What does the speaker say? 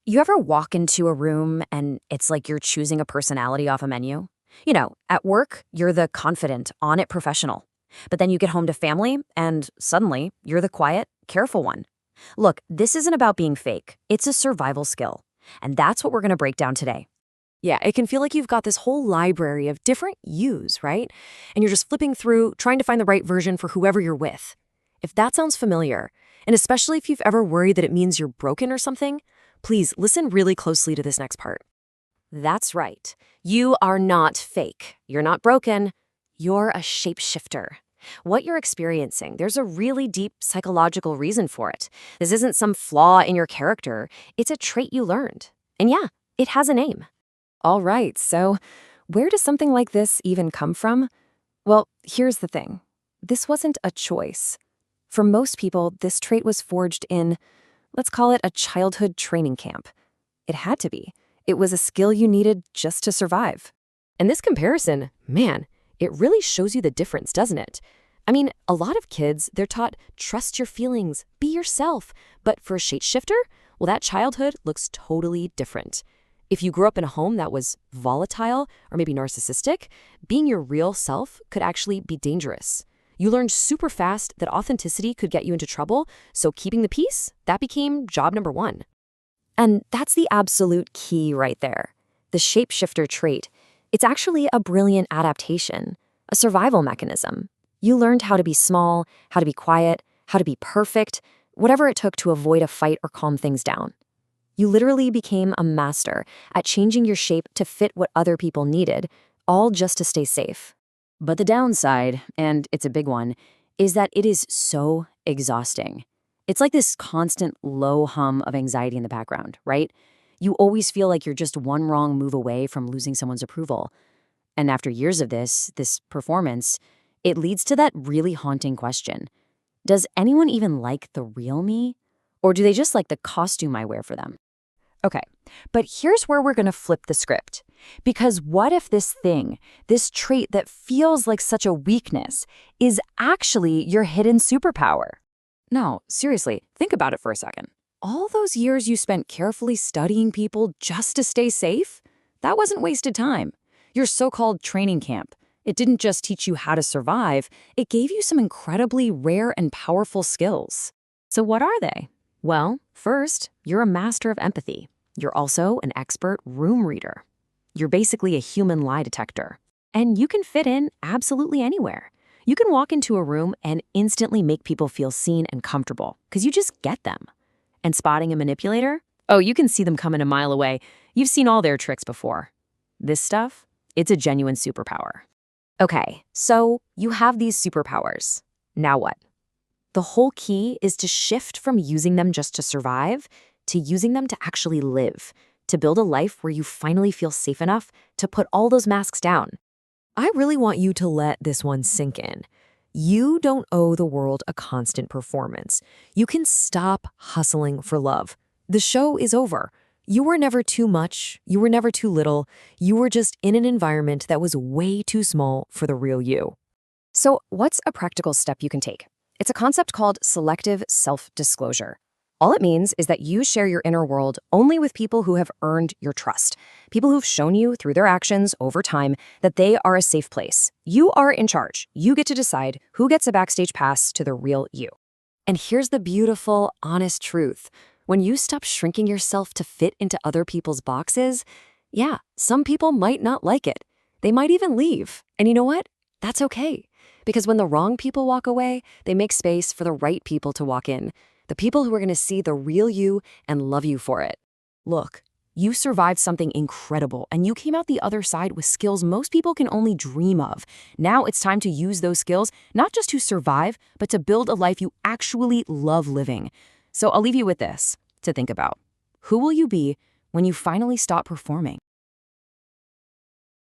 You ever walk into a room and it's like you're choosing a personality off a menu? At work, you're the confident, on-it professional. But then you get home to family, and suddenly, you're the quiet, careful one. Look, this isn't about being fake. It's a survival skill. And that's what we're going to break down today. Yeah, it can feel like you've got this whole library of different yous, right? And you're just flipping through, trying to find the right version for whoever you're with. If that sounds familiar, and especially if you've ever worried that it means you're broken or something, please listen really closely to this next part. That's right. You are not fake. You're not broken. You're a shapeshifter. What you're experiencing, there's a really deep psychological reason for it. This isn't some flaw in your character. It's a trait you learned. And yeah, it has a name. All right, so where does something like this even come from? Well, here's the thing. This wasn't a choice. For most people, this trait was forged in, let's call it a childhood training camp. It had to be. It was a skill you needed just to survive. And this comparison, man, it really shows you the difference, doesn't it? I mean, a lot of kids, they're taught, trust your feelings, be yourself. But for a shapeshifter, well, that childhood looks totally different. If you grew up in a home that was volatile or maybe narcissistic, being your real self could actually be dangerous. You learned super fast that authenticity could get you into trouble, so keeping the peace, that became job number one. And that's the absolute key right there. The shapeshifter trait. It's actually a brilliant adaptation, a survival mechanism. You learned how to be small, how to be quiet, how to be perfect, whatever it took to avoid a fight or calm things down. You literally became a master at changing your shape to fit what other people needed, all just to stay safe. But the downside, and it's a big one, is that it is so exhausting. It's like this constant low hum of anxiety in the background, right? You always feel like you're just one wrong move away from losing someone's approval. And after years of this performance, it leads to that really haunting question. Does anyone even like the real me? Or do they just like the costume I wear for them? Okay, but here's where we're going to flip the script. Because what if this thing, this trait that feels like such a weakness, is actually your hidden superpower? No, seriously, think about it for a second. All those years you spent carefully studying people just to stay safe? That wasn't wasted time. Your so-called training camp. It didn't just teach you how to survive, it gave you some incredibly rare and powerful skills. So what are they? Well, first, you're a master of empathy. You're also an expert room reader. You're basically a human lie detector. And you can fit in absolutely anywhere. You can walk into a room and instantly make people feel seen and comfortable, because you just get them. And spotting a manipulator? Oh, you can see them coming a mile away. You've seen all their tricks before. This stuff, it's a genuine superpower. Okay, so you have these superpowers. Now what? The whole key is to shift from using them just to survive to using them to actually live, to build a life where you finally feel safe enough to put all those masks down. I really want you to let this one sink in. You don't owe the world a constant performance. You can stop hustling for love. The show is over. You were never too much. You were never too little. You were just in an environment that was way too small for the real you. So what's a practical step you can take? It's a concept called selective self-disclosure. All it means is that you share your inner world only with people who have earned your trust, people who've shown you through their actions over time that they are a safe place. You are in charge. You get to decide who gets a backstage pass to the real you. And here's the beautiful, honest truth. When you stop shrinking yourself to fit into other people's boxes, yeah, some people might not like it. They might even leave. And you know what? That's okay. Because when the wrong people walk away, they make space for the right people to walk in. The people who are going to see the real you and love you for it. Look, you survived something incredible, and you came out the other side with skills most people can only dream of. Now it's time to use those skills, not just to survive, but to build a life you actually love living. So I'll leave you with this to think about. Who will you be when you finally stop performing?